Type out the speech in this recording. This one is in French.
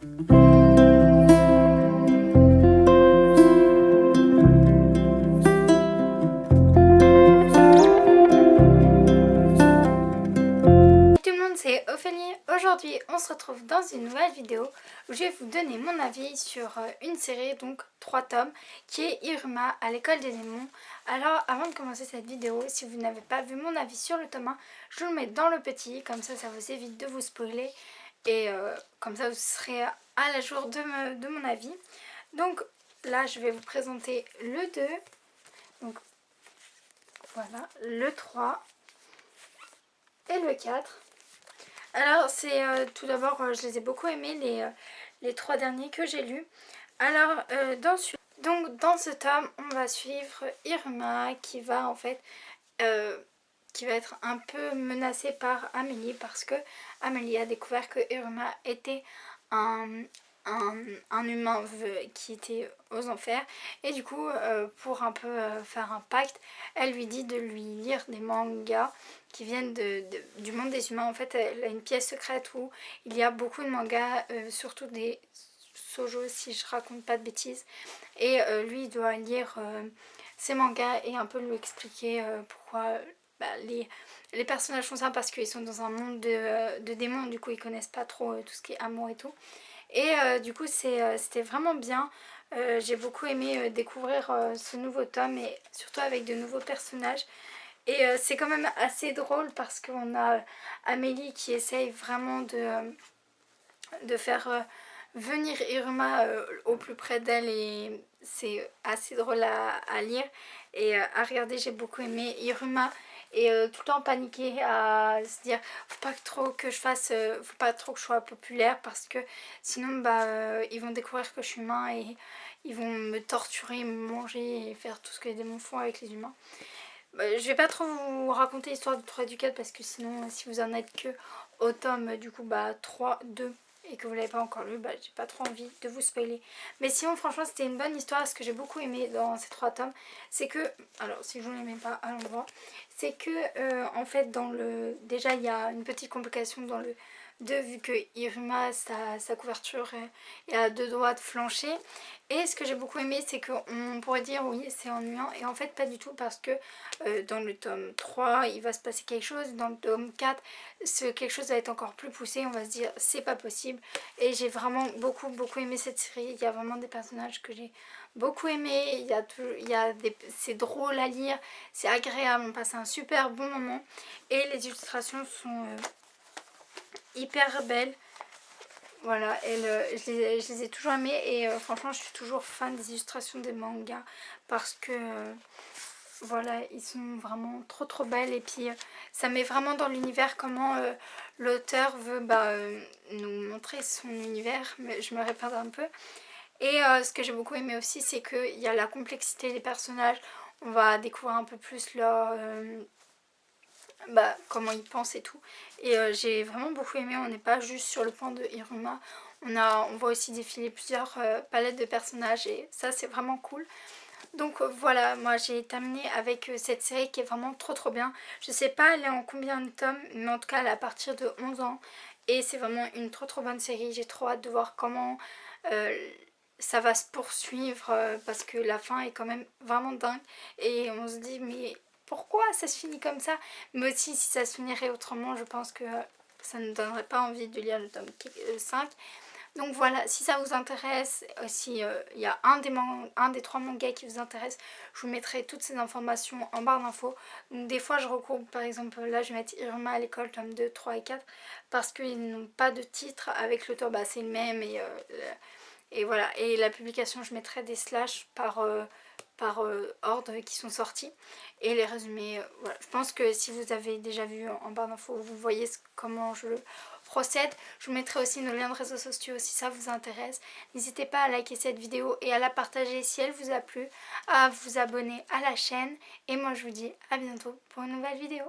Tout le monde, c'est Ophélie. Aujourd'hui, on se retrouve dans une nouvelle vidéo où je vais vous donner mon avis sur une série, donc 3 tomes, qui est Iruma à l'école des démons. Alors, avant de commencer cette vidéo, si vous n'avez pas vu mon avis sur le tome 1, je vous le mets dans le petit, comme ça vous évite de vous spoiler. Et comme ça, vous serez à la jour de mon avis. Donc là, je vais vous présenter le 2. Donc voilà, le 3 et le 4. Alors c'est tout d'abord, je les ai beaucoup aimés les 3 derniers que j'ai lus. Alors dans ce tome, on va suivre Iruma qui va en fait qui va être un peu menacée par Amélie parce que Amélie a découvert que Iruma était un, un humain qui était aux enfers, et du coup pour un peu faire un pacte, elle lui dit de lui lire des mangas qui viennent du monde des humains. En fait, elle a une pièce secrète où il y a beaucoup de mangas, surtout des shoujo si je raconte pas de bêtises, et lui il doit lire ces mangas et un peu lui expliquer pourquoi les personnages font ça, parce qu'ils sont dans un monde de démons, du coup ils connaissent pas trop tout ce qui est amour et tout. Et du coup c'était vraiment bien. J'ai beaucoup aimé découvrir ce nouveau tome, et surtout avec de nouveaux personnages. Et c'est quand même assez drôle parce qu'on a Amélie qui essaye vraiment de faire venir Iruma au plus près d'elle, et c'est assez drôle à lire et à regarder. J'ai beaucoup aimé Iruma, et tout le temps paniquer à se dire faut pas trop que je fasse, faut pas trop que je sois populaire parce que sinon ils vont découvrir que je suis humain et ils vont me torturer, me manger et faire tout ce que les démons font avec les humains. Je vais pas trop vous raconter l'histoire du 3 et du 4 parce que sinon si vous en êtes que au tome du coup 3, 2 et que vous l'avez pas encore lu, j'ai pas trop envie de vous spoiler. Mais sinon franchement c'était une bonne histoire. Ce que j'ai beaucoup aimé dans ces 3 tomes, c'est que, alors si je ne l'aimais pas, allons voir, c'est que en fait déjà il y a une petite complication dans le 2, vu que Iruma, sa couverture est à 2 doigts de flancher. Et ce que j'ai beaucoup aimé, c'est qu'on pourrait dire oui c'est ennuyant, et en fait pas du tout, parce que dans le tome 3 il va se passer quelque chose, dans le tome 4 quelque chose va être encore plus poussé, on va se dire c'est pas possible. Et j'ai vraiment beaucoup aimé cette série. Il y a vraiment des personnages que j'ai beaucoup aimé, c'est drôle à lire, c'est agréable, on passe un super bon moment, et les illustrations sont hyper belles. Voilà, je les ai toujours aimées, et franchement je suis toujours fan des illustrations des mangas parce que voilà, ils sont vraiment trop belles, et puis ça met vraiment dans l'univers comment l'auteur veut nous montrer son univers. Mais je me répète un peu. Et ce que j'ai beaucoup aimé aussi, c'est qu'il y a la complexité des personnages. On va découvrir un peu plus leur comment ils pensent et tout. Et j'ai vraiment beaucoup aimé. On n'est pas juste sur le point de Iruma, on voit aussi défiler plusieurs palettes de personnages, et ça c'est vraiment cool. Donc voilà, moi j'ai terminé avec cette série qui est vraiment trop bien. Je sais pas elle est en combien de tomes, mais en tout cas elle est à partir de 11 ans. Et c'est vraiment une trop bonne série. J'ai trop hâte de voir comment ça va se poursuivre, parce que la fin est quand même vraiment dingue. Et on se dit mais pourquoi ça se finit comme ça? Mais aussi si ça se finirait autrement, je pense que ça ne donnerait pas envie de lire le tome 5. Donc voilà, si ça vous intéresse, si il y a un des 3 mangas qui vous intéresse, je vous mettrai toutes ces informations en barre d'infos. Donc des fois je regroupe, par exemple là je vais mettre Iruma à l'école tome 2, 3 et 4 parce qu'ils n'ont pas de titre avec l'auteur, c'est le même, et voilà. Et la publication, je mettrai des slash par ordre qui sont sortis, et les résumés, voilà. Je pense que si vous avez déjà vu en barre d'infos, vous voyez comment je procède. Je vous mettrai aussi nos liens de réseaux sociaux si ça vous intéresse. N'hésitez pas à liker cette vidéo et à la partager si elle vous a plu, à vous abonner à la chaîne, et moi je vous dis à bientôt pour une nouvelle vidéo.